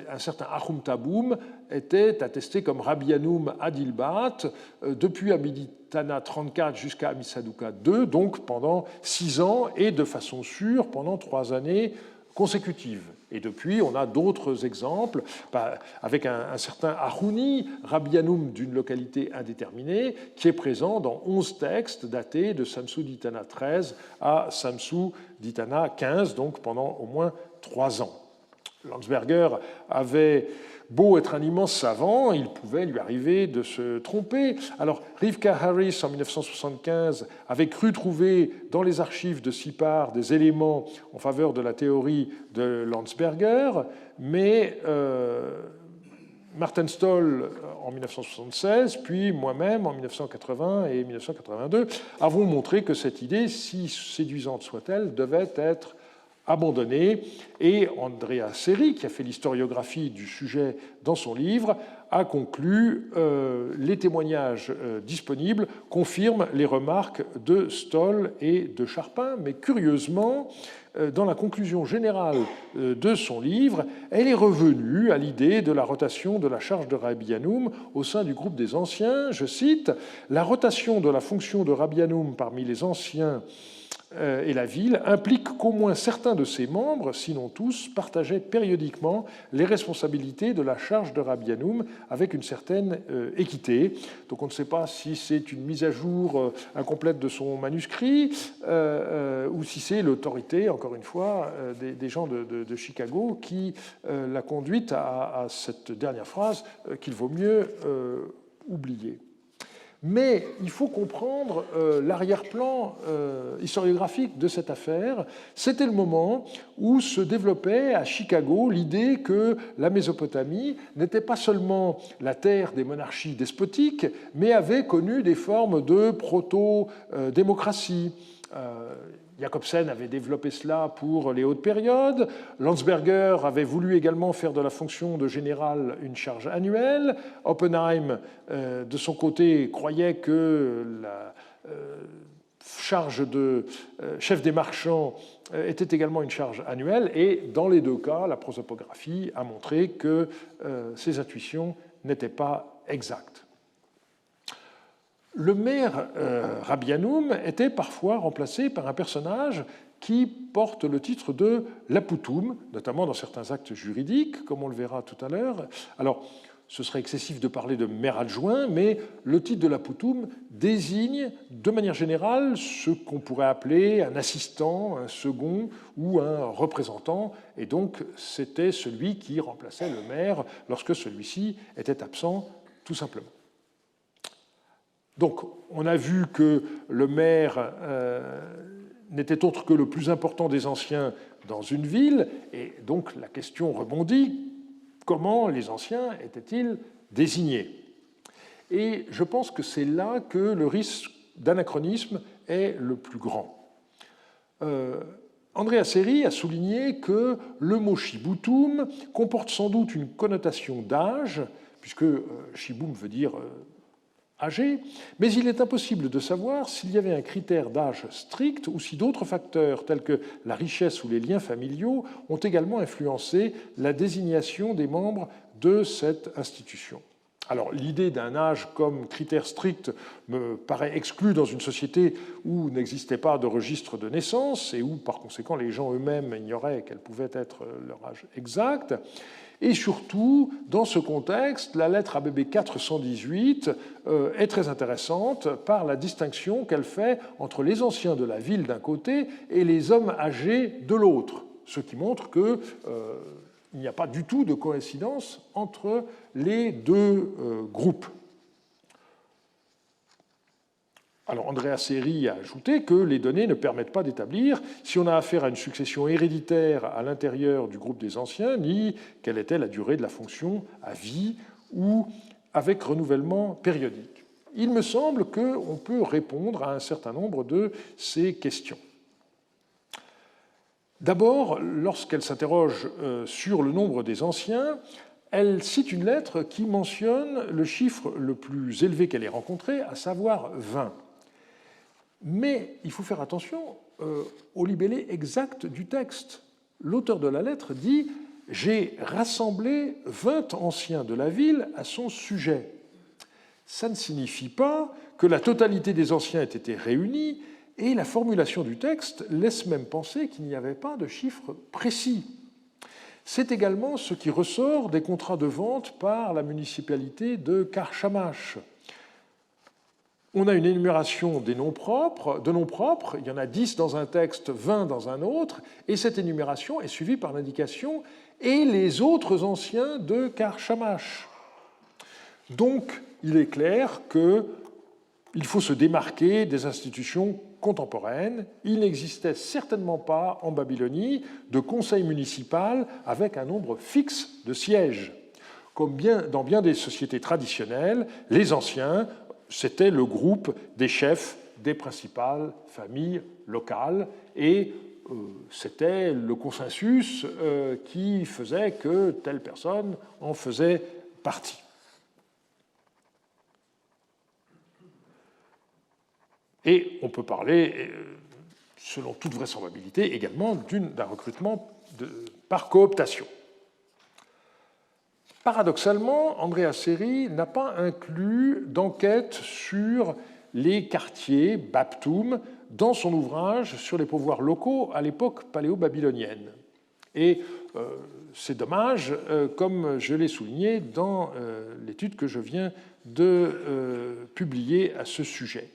Un certain Achum Taboum était attesté comme Rabianum Adilbat depuis Amiditana 34 jusqu'à Amisaduka 2, donc pendant 6 ans et de façon sûre pendant 3 années consécutives. Et depuis, on a d'autres exemples, avec un certain Arouni, Rabianum d'une localité indéterminée, qui est présent dans 11 textes datés de Samsu d'Itana 13 à Samsu d'Itana 15, donc pendant au moins 3 ans. Landsberger avait beau être un immense savant, il pouvait lui arriver de se tromper. Alors, Rivka Harris, en 1975, avait cru trouver dans les archives de Sipar des éléments en faveur de la théorie de Landsberger, mais Martin Stoll en 1976, puis moi-même en 1980 et 1982, avons montré que cette idée, si séduisante soit-elle, devait être abandonnée, et Andrea Seri, qui a fait l'historiographie du sujet dans son livre, a conclu les témoignages disponibles confirment les remarques de Stoll et de Charpin, mais curieusement, dans la conclusion générale de son livre, elle est revenue à l'idée de la rotation de la charge de Rabianum au sein du groupe des anciens. Je cite, « La rotation de la fonction de Rabianum parmi les anciens et la ville implique qu'au moins certains de ses membres, sinon tous, partageaient périodiquement les responsabilités de la charge de Rabianum avec une certaine équité. » Donc on ne sait pas si c'est une mise à jour incomplète de son manuscrit ou si c'est l'autorité, encore une fois, des gens de Chicago qui l'a conduite à cette dernière phrase qu'il vaut mieux oublier. Mais il faut comprendre l'arrière-plan historiographique de cette affaire. C'était le moment où se développait à Chicago l'idée que la Mésopotamie n'était pas seulement la terre des monarchies despotiques, mais avait connu des formes de proto-démocratie. Jacobsen avait développé cela pour les hautes périodes. Landsberger avait voulu également faire de la fonction de général une charge annuelle. Oppenheim, de son côté, croyait que la charge de chef des marchands était également une charge annuelle. Et dans les deux cas, la prosopographie a montré que ces intuitions n'étaient pas exactes. Le maire Rabianum était parfois remplacé par un personnage qui porte le titre de Laputum, notamment dans certains actes juridiques, comme on le verra tout à l'heure. Alors, ce serait excessif de parler de maire adjoint, mais le titre de Laputum désigne de manière générale ce qu'on pourrait appeler un assistant, un second ou un représentant, et donc c'était celui qui remplaçait le maire lorsque celui-ci était absent, tout simplement. Donc, on a vu que le maire n'était autre que le plus important des anciens dans une ville, et donc la question rebondit, comment les anciens étaient-ils désignés? Et je pense que c'est là que le risque d'anachronisme est le plus grand. Andrea Seri a souligné que le mot shibutum comporte sans doute une connotation d'âge, puisque shibum veut dire âgé, mais il est impossible de savoir s'il y avait un critère d'âge strict ou si d'autres facteurs tels que la richesse ou les liens familiaux ont également influencé la désignation des membres de cette institution. Alors, l'idée d'un âge comme critère strict me paraît exclue dans une société où n'existait pas de registre de naissance et où, par conséquent, les gens eux-mêmes ignoraient quel pouvait être leur âge exact. Et surtout, dans ce contexte, la lettre ABB 418 est très intéressante par la distinction qu'elle fait entre les anciens de la ville d'un côté et les hommes âgés de l'autre, ce qui montre qu'il n'y a pas du tout de coïncidence entre les deux groupes. Alors, Andrea Seri a ajouté que les données ne permettent pas d'établir si on a affaire à une succession héréditaire à l'intérieur du groupe des anciens, ni quelle était la durée de la fonction à vie ou avec renouvellement périodique. Il me semble qu'on peut répondre à un certain nombre de ces questions. D'abord, lorsqu'elle s'interroge sur le nombre des anciens, elle cite une lettre qui mentionne le chiffre le plus élevé qu'elle ait rencontré, à savoir 20. Mais il faut faire attention au libellé exact du texte. L'auteur de la lettre dit « J'ai rassemblé 20 anciens de la ville à son sujet ». Ça ne signifie pas que la totalité des anciens ait été réunis, et la formulation du texte laisse même penser qu'il n'y avait pas de chiffre précis. C'est également ce qui ressort des contrats de vente par la municipalité de Karchamash. On a une énumération des noms propres, il y en a 10 dans un texte, 20 dans un autre, et cette énumération est suivie par l'indication « et les autres anciens de Karchamash ». Donc, il est clair qu'il faut se démarquer des institutions contemporaines. Il n'existait certainement pas en Babylonie de conseil municipal avec un nombre fixe de sièges. Comme dans bien des sociétés traditionnelles, les anciens, c'était le groupe des chefs des principales familles locales et c'était le consensus qui faisait que telle personne en faisait partie. Et on peut parler, selon toute vraisemblabilité, également d'un recrutement par cooptation. Paradoxalement, Andrea Seri n'a pas inclus d'enquête sur les quartiers Baptum dans son ouvrage sur les pouvoirs locaux à l'époque paléo-babylonienne. Et c'est dommage, comme je l'ai souligné dans l'étude que je viens de publier à ce sujet.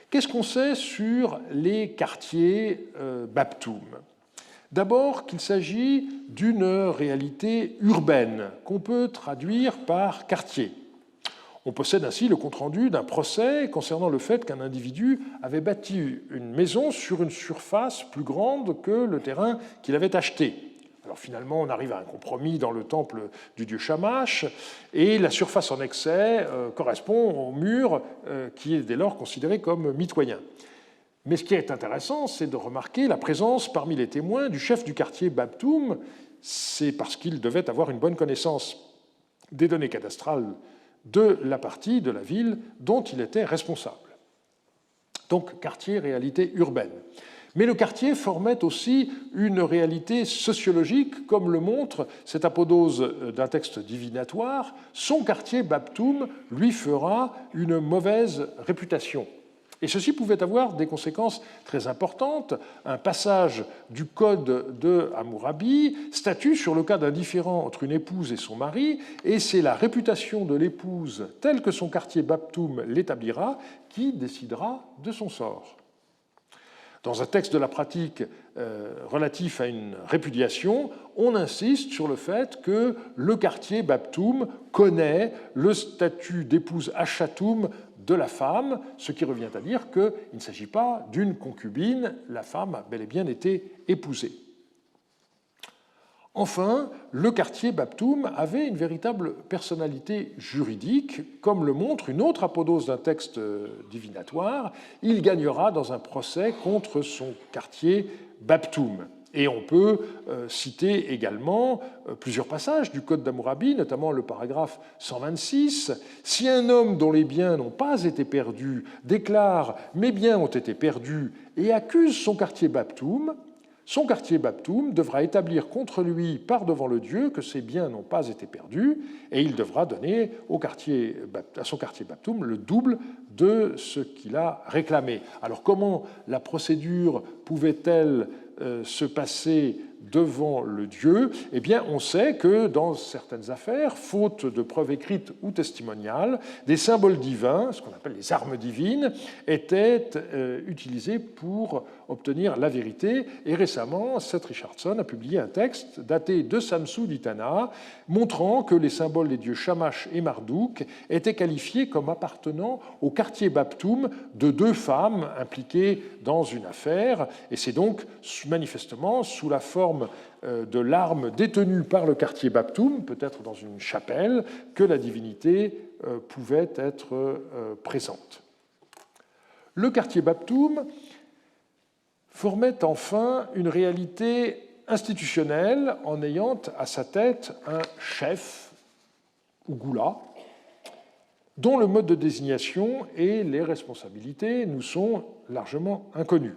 Qu'est-ce qu'on sait sur les quartiers Baptum ? D'abord qu'il s'agit d'une réalité urbaine qu'on peut traduire par quartier. On possède ainsi le compte-rendu d'un procès concernant le fait qu'un individu avait bâti une maison sur une surface plus grande que le terrain qu'il avait acheté. Alors finalement, on arrive à un compromis dans le temple du dieu Shamash, et la surface en excès correspond au mur qui est dès lors considéré comme mitoyen. Mais ce qui est intéressant, c'est de remarquer la présence parmi les témoins du chef du quartier Babtoum. C'est parce qu'il devait avoir une bonne connaissance des données cadastrales de la partie de la ville dont il était responsable. Donc, quartier, réalité urbaine. Mais le quartier formait aussi une réalité sociologique, comme le montre cette apodose d'un texte divinatoire. Son quartier, Babtoum, lui fera une mauvaise réputation. Et ceci pouvait avoir des conséquences très importantes. Un passage du code de Hammurabi statue sur le cas d'un différend entre une épouse et son mari, et c'est la réputation de l'épouse, telle que son quartier Babtoum l'établira, qui décidera de son sort. Dans un texte de la pratique relatif à une répudiation, on insiste sur le fait que le quartier Babtoum connaît le statut d'épouse Ashatoum de la femme, ce qui revient à dire qu'il ne s'agit pas d'une concubine, la femme a bel et bien été épousée. Enfin, le quartier Babtoum avait une véritable personnalité juridique, comme le montre une autre apodose d'un texte divinatoire. Il gagnera dans un procès contre son quartier Babtoum. Et on peut citer également plusieurs passages du Code d'Hammurabi, notamment le paragraphe 126. « Si un homme dont les biens n'ont pas été perdus déclare « mes biens ont été perdus » et accuse son quartier Babtoum devra établir contre lui par devant le Dieu que ses biens n'ont pas été perdus, et il devra donner à son quartier Babtoum le double de ce qu'il a réclamé. » Alors comment la procédure pouvait-elle se passer devant le Dieu? Eh bien, on sait que dans certaines affaires, faute de preuves écrites ou testimoniales, des symboles divins, ce qu'on appelle les armes divines, étaient utilisés pour obtenir la vérité. Et récemment, Seth Richardson a publié un texte daté de Samsu d'Itana, montrant que les symboles des dieux Shamash et Marduk étaient qualifiés comme appartenant au quartier Babtoum de deux femmes impliquées dans une affaire. Et c'est donc manifestement sous la forme de l'arme détenue par le quartier Babtoum, peut-être dans une chapelle, que la divinité pouvait être présente. Le quartier Babtoum formait enfin une réalité institutionnelle en ayant à sa tête un chef, ou goula, dont le mode de désignation et les responsabilités nous sont largement inconnus.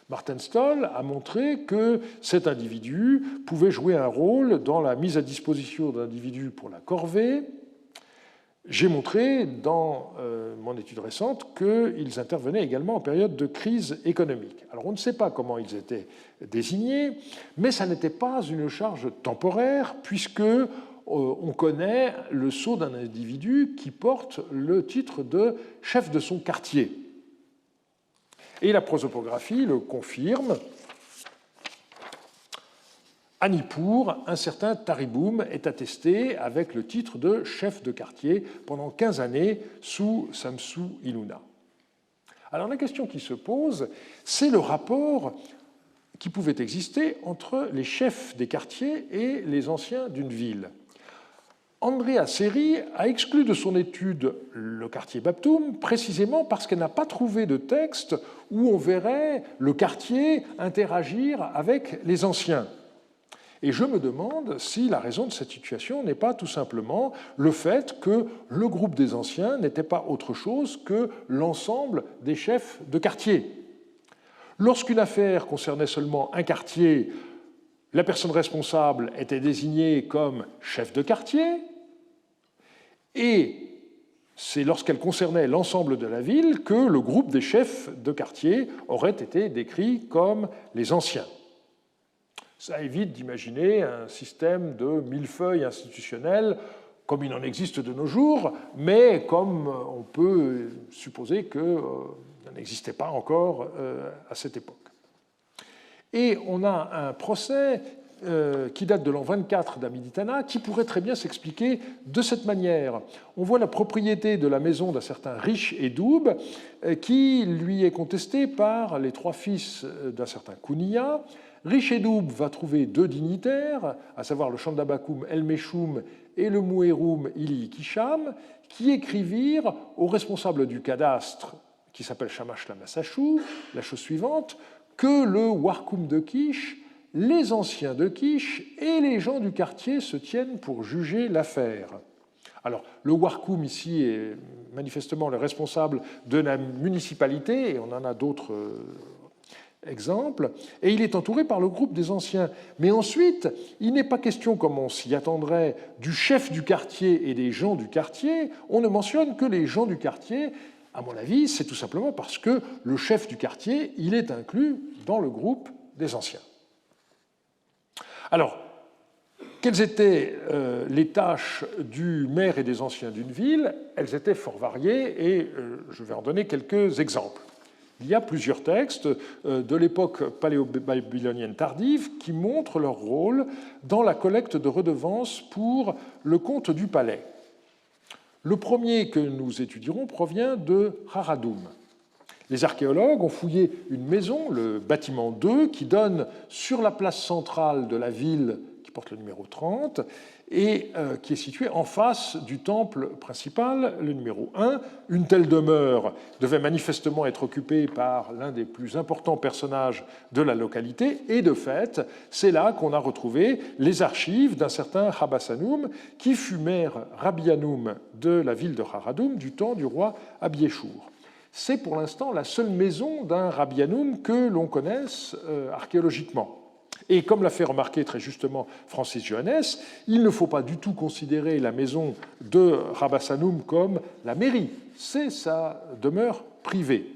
Martin Stoll a montré que cet individu pouvait jouer un rôle dans la mise à disposition d'individus pour la corvée. J'ai montré dans mon étude récente qu'ils intervenaient également en période de crise économique. Alors on ne sait pas comment ils étaient désignés, mais ça n'était pas une charge temporaire, puisque on connaît le sceau d'un individu qui porte le titre de chef de son quartier. Et la prosopographie le confirme. À Nippur, un certain Tariboum est attesté avec le titre de chef de quartier pendant 15 années sous Samsu Iluna. Alors la question qui se pose, c'est le rapport qui pouvait exister entre les chefs des quartiers et les anciens d'une ville. Andrea Seri a exclu de son étude le quartier Babtoum précisément parce qu'elle n'a pas trouvé de texte où on verrait le quartier interagir avec les anciens. Et je me demande si la raison de cette situation n'est pas tout simplement le fait que le groupe des anciens n'était pas autre chose que l'ensemble des chefs de quartier. Lorsqu'une affaire concernait seulement un quartier, la personne responsable était désignée comme chef de quartier, et c'est lorsqu'elle concernait l'ensemble de la ville que le groupe des chefs de quartier aurait été décrit comme les anciens. Ça évite d'imaginer un système de millefeuille institutionnel comme il en existe de nos jours, mais comme on peut supposer qu'il n'en existait pas encore à cette époque. Et on a un procès qui date de l'an 24 d'Amiditana, qui pourrait très bien s'expliquer de cette manière. On voit la propriété de la maison d'un certain Rish Edoub, qui lui est contestée par les trois fils d'un certain Kounia. Rish Edoub va trouver deux dignitaires, à savoir le Chandabakoum El-Meshoum et le Mouéroum Ili Kisham, qui écrivirent au responsable du cadastre, qui s'appelle Shamash Lamassachu, la chose suivante, que le Warkoum de Kish, les anciens de Kish et les gens du quartier se tiennent pour juger l'affaire. Alors, le Warkoum ici est manifestement le responsable de la municipalité, et on en a d'autres exemples, et il est entouré par le groupe des anciens. Mais ensuite, il n'est pas question, comme on s'y attendrait, du chef du quartier et des gens du quartier. On ne mentionne que les gens du quartier. À mon avis, c'est tout simplement parce que le chef du quartier, il est inclus dans le groupe des anciens. Alors, quelles étaient les tâches du maire et des anciens d'une ville? Elles étaient fort variées et je vais en donner quelques exemples. Il y a plusieurs textes de l'époque paléo-babylonienne tardive qui montrent leur rôle dans la collecte de redevances pour le compte du palais. Le premier que nous étudierons provient de Haradoum. Les archéologues ont fouillé une maison, le bâtiment 2, qui donne sur la place centrale de la ville, qui porte le numéro 30, et qui est située en face du temple principal, le numéro 1. Une telle demeure devait manifestement être occupée par l'un des plus importants personnages de la localité, et de fait, c'est là qu'on a retrouvé les archives d'un certain Habasanoum, qui fut maire Rabianoum de la ville de Haradoum du temps du roi Abiéchour. C'est pour l'instant la seule maison d'un Rabianoum que l'on connaisse archéologiquement. Et comme l'a fait remarquer très justement Francis Johannes, il ne faut pas du tout considérer la maison de Habasanoum comme la mairie. C'est sa demeure privée.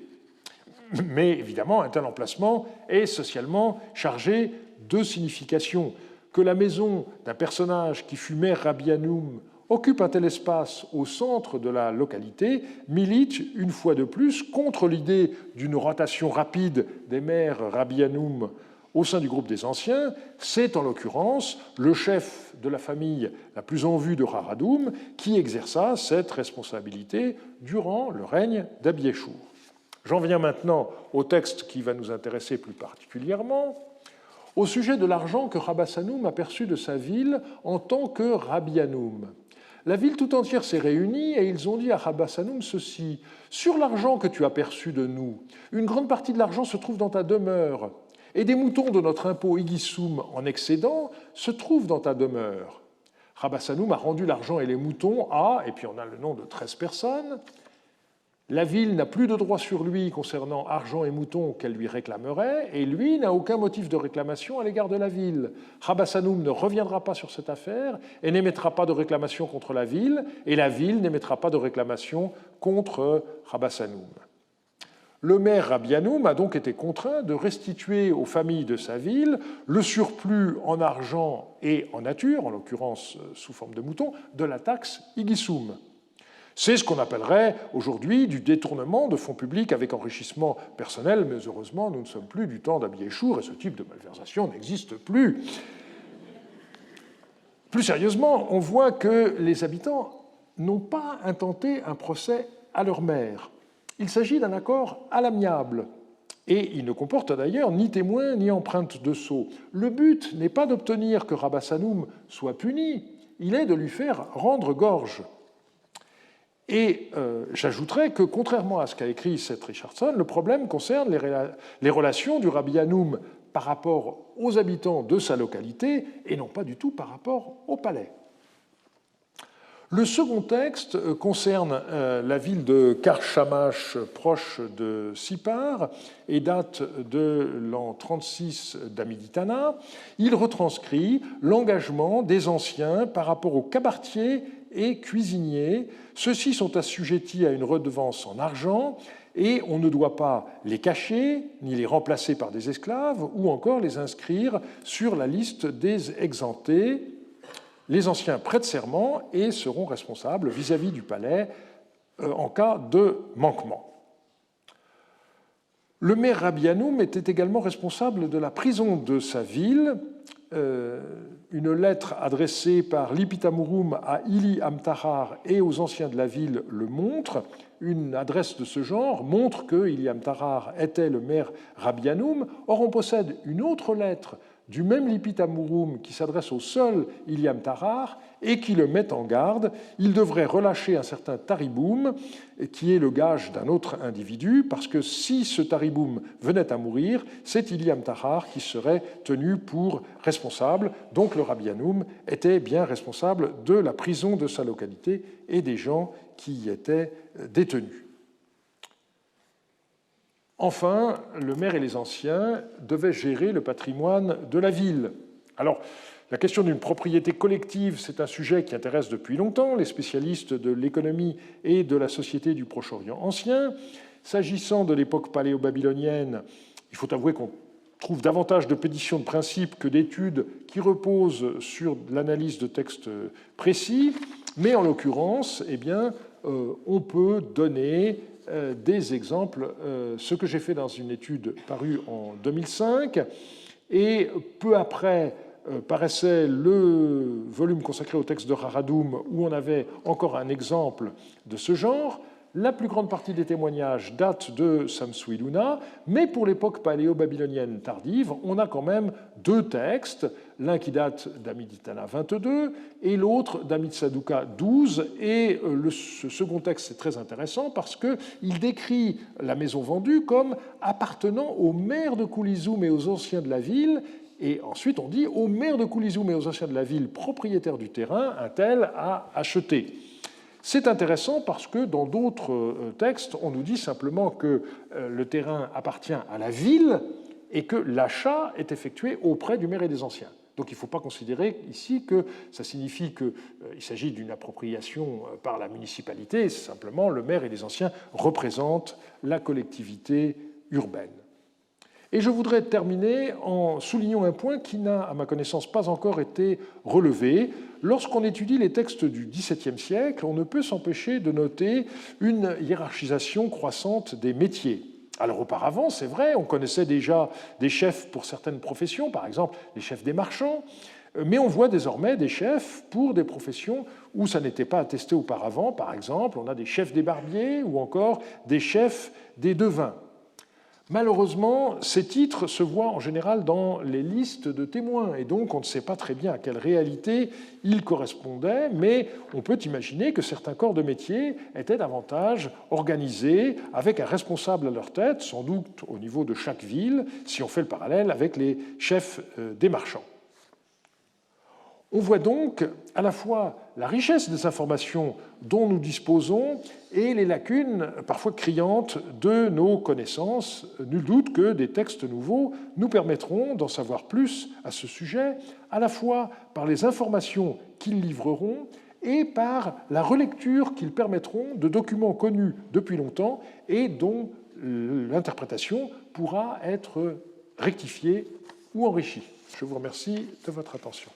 Mais évidemment, un tel emplacement est socialement chargé de signification. Que la maison d'un personnage qui fut maire Rabianoum occupe un tel espace au centre de la localité, milite une fois de plus contre l'idée d'une rotation rapide des maires Rabianoum au sein du groupe des anciens. C'est en l'occurrence le chef de la famille la plus en vue de Haradoum qui exerça cette responsabilité durant le règne d'Abiéchour. J'en viens maintenant au texte qui va nous intéresser plus particulièrement, au sujet de l'argent que Habasanoum a perçu de sa ville en tant que Rabianoum. La ville tout entière s'est réunie et ils ont dit à Habasanoum ceci: « Sur l'argent que tu as perçu de nous, une grande partie de l'argent se trouve dans ta demeure, et des moutons de notre impôt Igissoum en excédent se trouvent dans ta demeure. » Habasanoum a rendu l'argent et les moutons à, et puis on a le nom de 13 personnes. La ville n'a plus de droit sur lui concernant argent et moutons qu'elle lui réclamerait, et lui n'a aucun motif de réclamation à l'égard de la ville. Habasanoum ne reviendra pas sur cette affaire et n'émettra pas de réclamation contre la ville, et la ville n'émettra pas de réclamation contre Habasanoum. Le maire Rabianoum a donc été contraint de restituer aux familles de sa ville le surplus en argent et en nature, en l'occurrence sous forme de moutons, de la taxe Igissoum. C'est ce qu'on appellerait aujourd'hui du détournement de fonds publics avec enrichissement personnel, mais heureusement, nous ne sommes plus du temps d'Abiéchour et ce type de malversation n'existe plus. Plus sérieusement, on voit que les habitants n'ont pas intenté un procès à leur maire. Il s'agit d'un accord à l'amiable, et il ne comporte d'ailleurs ni témoin ni empreinte de sceau. Le but n'est pas d'obtenir que Habasanoum soit puni, il est de lui faire rendre gorge. Et j'ajouterais que, contrairement à ce qu'a écrit Seth Richardson, le problème concerne les relations du Rabianoum par rapport aux habitants de sa localité et non pas du tout par rapport au palais. Le second texte concerne la ville de Karchamash, proche de Sipar, et date de l'an 36 d'Amiditana. Il retranscrit l'engagement des anciens par rapport aux cabaretiers et cuisiniers. Ceux-ci sont assujettis à une redevance en argent et on ne doit pas les cacher, ni les remplacer par des esclaves, ou encore les inscrire sur la liste des exemptés. Les anciens prêtent serment et seront responsables vis-à-vis du palais en cas de manquement. Le maire Rabianoum était également responsable de la prison de sa ville. Une lettre adressée par Lipitamurum à Ili Amtahar et aux anciens de la ville le montre. Une adresse de ce genre montre que Ili Amtahar était le maire Rabianoum. Or, on possède une autre lettre du même Lipit Amurum qui s'adresse au seul Iliam Tarar et qui le met en garde. Il devrait relâcher un certain Tariboum, qui est le gage d'un autre individu, parce que si ce Tariboum venait à mourir, c'est Iliam Tarar qui serait tenu pour responsable. Donc le Rabbi Hanoum était bien responsable de la prison de sa localité et des gens qui y étaient détenus. Enfin, le maire et les anciens devaient gérer le patrimoine de la ville. Alors, la question d'une propriété collective, c'est un sujet qui intéresse depuis longtemps les spécialistes de l'économie et de la société du Proche-Orient ancien. S'agissant de l'époque paléo-babylonienne, il faut avouer qu'on trouve davantage de pétitions de principe que d'études qui reposent sur l'analyse de textes précis, mais en l'occurrence, eh bien, on peut donner des exemples, ce que j'ai fait dans une étude parue en 2005, et peu après paraissait le volume consacré au texte de Raradoum, où on avait encore un exemple de ce genre. La plus grande partie des témoignages datent de Samsu Iluna, mais pour l'époque paléo-babylonienne tardive, on a quand même deux textes, l'un qui date d'Amiditana 22 et l'autre d'Amid-Saduqa 12. Et ce second texte est très intéressant parce qu'il décrit la maison vendue comme appartenant aux maires de Koulizoum et aux anciens de la ville. Et ensuite, on dit aux maires de Koulizoum et aux anciens de la ville propriétaires du terrain, un tel a acheté. C'est intéressant parce que dans d'autres textes, on nous dit simplement que le terrain appartient à la ville et que l'achat est effectué auprès du maire et des anciens. Donc il ne faut pas considérer ici que ça signifie qu'il s'agit d'une appropriation par la municipalité, c'est simplement le maire et les anciens représentent la collectivité urbaine. Et je voudrais terminer en soulignant un point qui n'a, à ma connaissance, pas encore été relevé. Lorsqu'on étudie les textes du XVIIe siècle, on ne peut s'empêcher de noter une hiérarchisation croissante des métiers. Alors auparavant, c'est vrai, on connaissait déjà des chefs pour certaines professions, par exemple les chefs des marchands, mais on voit désormais des chefs pour des professions où ça n'était pas attesté auparavant. Par exemple, on a des chefs des barbiers ou encore des chefs des devins. Malheureusement, ces titres se voient en général dans les listes de témoins, et donc on ne sait pas très bien à quelle réalité ils correspondaient, mais on peut imaginer que certains corps de métier étaient davantage organisés, avec un responsable à leur tête, sans doute au niveau de chaque ville, si on fait le parallèle avec les chefs des marchands. On voit donc à la fois la richesse des informations dont nous disposons et les lacunes parfois criantes de nos connaissances. Nul doute que des textes nouveaux nous permettront d'en savoir plus à ce sujet, à la fois par les informations qu'ils livreront et par la relecture qu'ils permettront de documents connus depuis longtemps et dont l'interprétation pourra être rectifiée ou enrichie. Je vous remercie de votre attention.